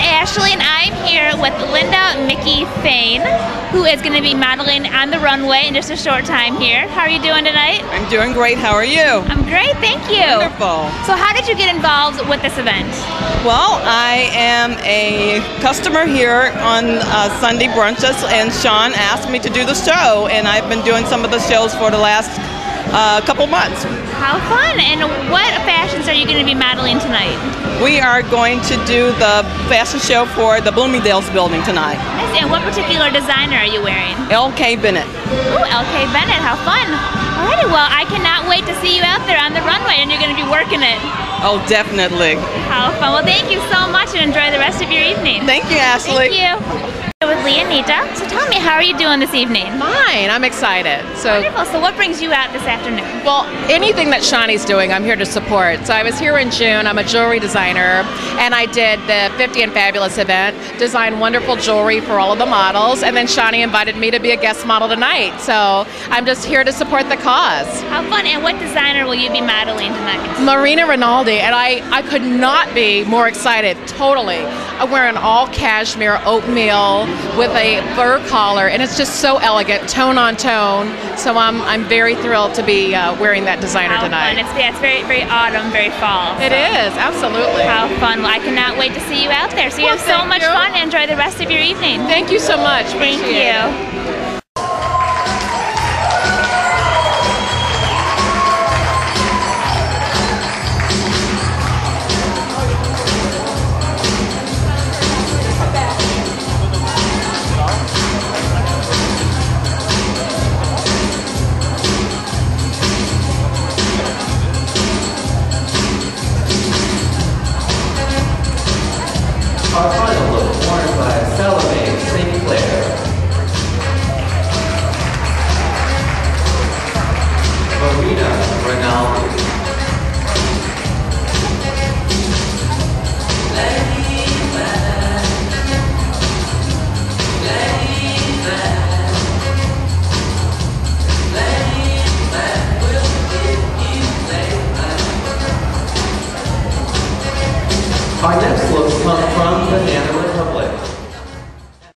Ashley, and I'm here with Linda Mickey Thane, who is going to be modeling on the runway in just a short time here. How are you doing tonight? I'm doing great. How are you? I'm great, thank you. Wonderful. So how did you get involved with this event? Well, I am a customer here on Sunday brunches, and Sean asked me to do the show, and I've been doing some of the shows for the last couple months. How fun! And what fashions are you going to be modeling tonight? We are going to do the fashion show for the Bloomingdale's building tonight. Nice. And what particular designer are you wearing? L.K. Bennett. Ooh, L.K. Bennett, how fun! Alrighty, well, I cannot wait to see you out there on the runway, and you're going to be working it. Oh, definitely. How fun! Well, thank you so much, and enjoy the rest of your evening. Thank you, Ashley. Thank you. With Leonita. So tell me, how are you doing this evening? Fine, I'm excited. Wonderful. So what brings you out this afternoon? Well, anything that Shawnee's doing, I'm here to support. So I was here in June. I'm a jewelry designer, and I did the 50 and Fabulous event, designed wonderful jewelry for all of the models, and then Shawnee invited me to be a guest model tonight. So I'm just here to support the cause. How fun. And what designer will you be modeling tonight? Marina Rinaldi, and I could not be more excited, totally. I'm wearing all cashmere oatmeal with a fur collar, and it's just so elegant, tone on tone. So I'm very thrilled to be wearing that designer tonight. How fun. It's very, very autumn, very fall. It is, absolutely. How fun. Well, I cannot wait to see you out there. So you have so much fun, and enjoy the rest of your evening. Thank you so much. Thank you. Our final look